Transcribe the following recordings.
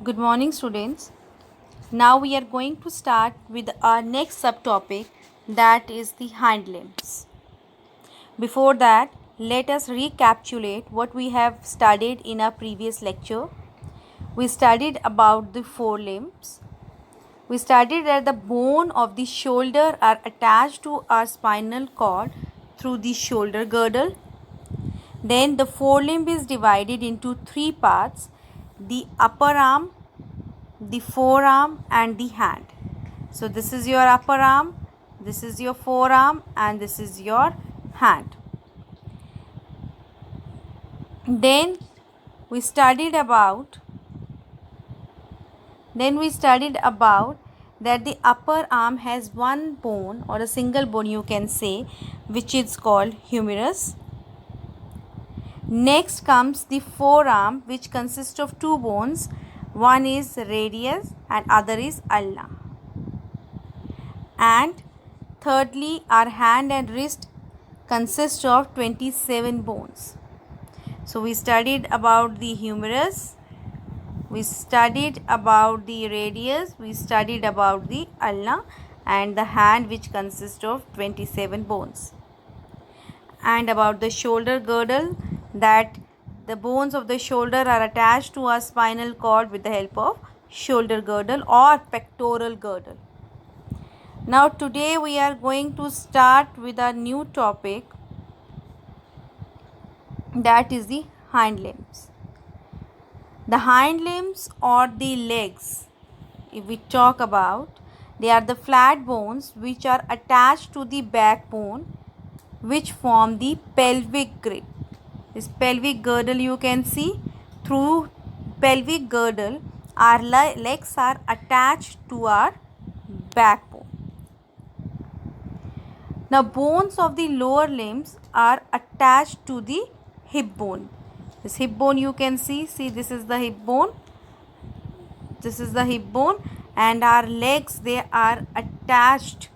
Good morning, students. Now we are going to start with our next subtopic, that is the hind limbs. Before that, let us recapitulate what we have studied in our previous lecture. We studied about the forelimbs. We studied that the bone of the shoulder are attached to our spinal cord through the shoulder girdle. Then the forelimb is divided into three parts: the upper arm, the forearm and the hand. So this is your upper arm, this is your forearm and this is your hand. Then we studied about that the upper arm has one bone, or a single bone you can say, which is called humerus. Next comes the forearm, which consists of two bones. One is radius and other is ulna. And thirdly, our hand and wrist consist of 27 bones. So we studied about the humerus, we studied about the radius, we studied about the ulna and the hand, which consists of 27 bones. And about the shoulder girdle, that the bones of the shoulder are attached to our spinal cord with the help of shoulder girdle or pectoral girdle. Now today we are going to start with a new topic, that is the hind limbs. The hind limbs or the legs, if we talk about, they are the flat bones which are attached to the backbone, which form the pelvic girdle. This pelvic girdle you can see, through pelvic girdle our legs are attached to our backbone. Now bones of the lower limbs are attached to the hip bone. This hip bone you can see this is the hip bone. This is the hip bone and our legs, they are attached.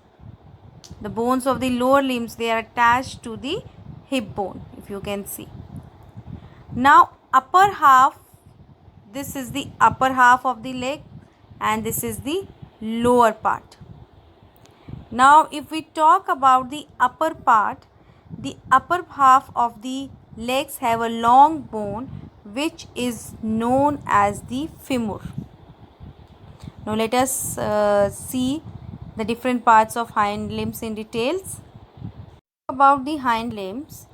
The bones of the lower limbs, they are attached to the hip bone, if you can see. Now upper half, this is the upper half of the leg and this is the lower part. Now if we talk about the upper part, the upper half of the legs have a long bone which is known as the femur. Now let us see the different parts of hind limbs in details. About the hind limbs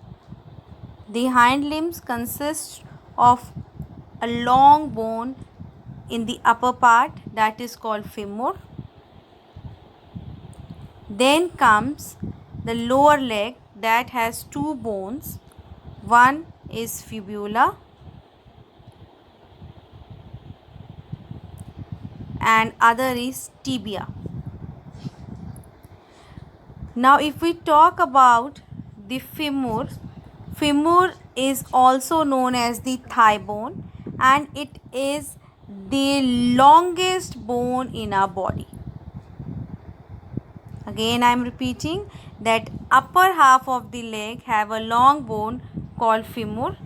consist of a long bone in the upper part, that is called femur. Then comes the lower leg, that has two bones. One is fibula and other is tibia. Now if we talk about the femur is also known as the thigh bone and it is the longest bone in our body. Again I am repeating that upper half of the leg have a long bone called femur.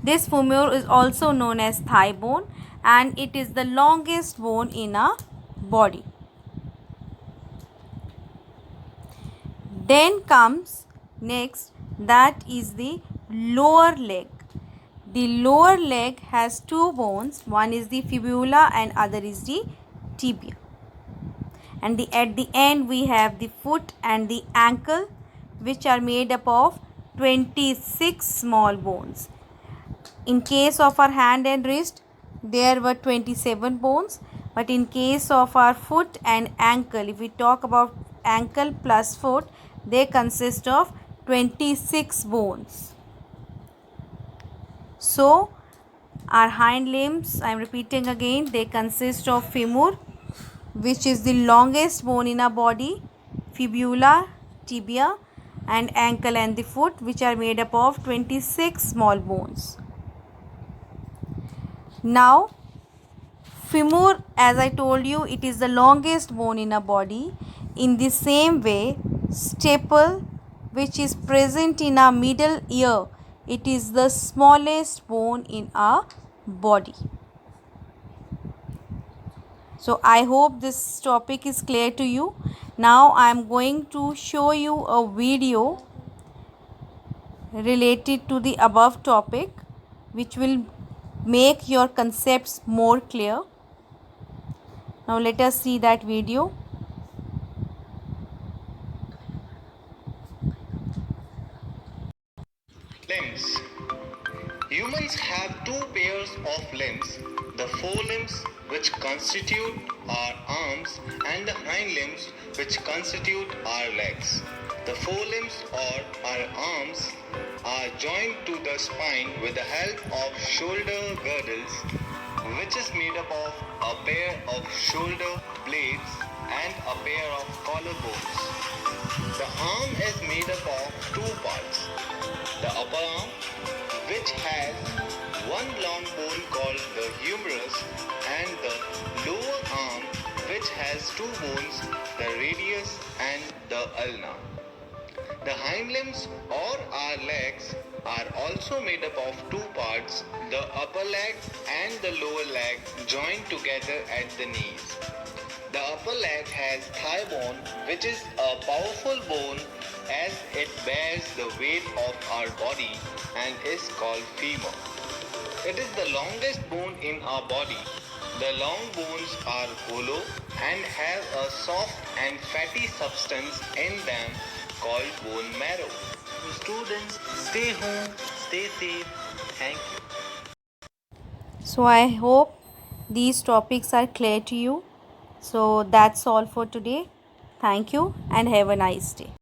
This femur is also known as thigh bone and it is the longest bone in our body. Then comes next, that is the lower leg. The lower leg has two bones, one is the fibula and other is the tibia. And at the end we have the foot and the ankle, which are made up of 26 small bones. In case of our hand and wrist, there were 27 bones, but in case of our foot and ankle, if we talk about ankle plus foot, they consist of 26 bones. So our hind limbs, I am repeating again, they consist of femur, which is the longest bone in our body, fibula, tibia and ankle and the foot, which are made up of 26 small bones. Now femur, as I told you, it is the longest bone in our body. In the same way, staple, which is present in our middle ear, it is the smallest bone in our body. So I hope this topic is clear to you. Now I am going to show you a video related to the above topic, which will make your concepts more clear. Now let us see that video. Limbs. Humans have two pairs of limbs, the forelimbs which constitute our arms and the hind limbs which constitute our legs. The forelimbs or our arms are joined to the spine with the help of shoulder girdles, which is made up of a pair of shoulder blades and a pair of collarbones. The arm is made up of two parts. The upper arm, which has one long bone called the humerus, and the lower arm, which has two bones, the radius and the ulna. The hind limbs or our legs are also made up of two parts, the upper leg and the lower leg joined together at the knees. The upper leg has thigh bone, which is a powerful bone as it bears the weight of our body and is called femur. It is the longest bone in our body. The long bones are hollow and have a soft and fatty substance in them called bone marrow. Students, stay home, stay safe. Thank you. So I hope these topics are clear to you. So that's all for today. Thank you and have a nice day.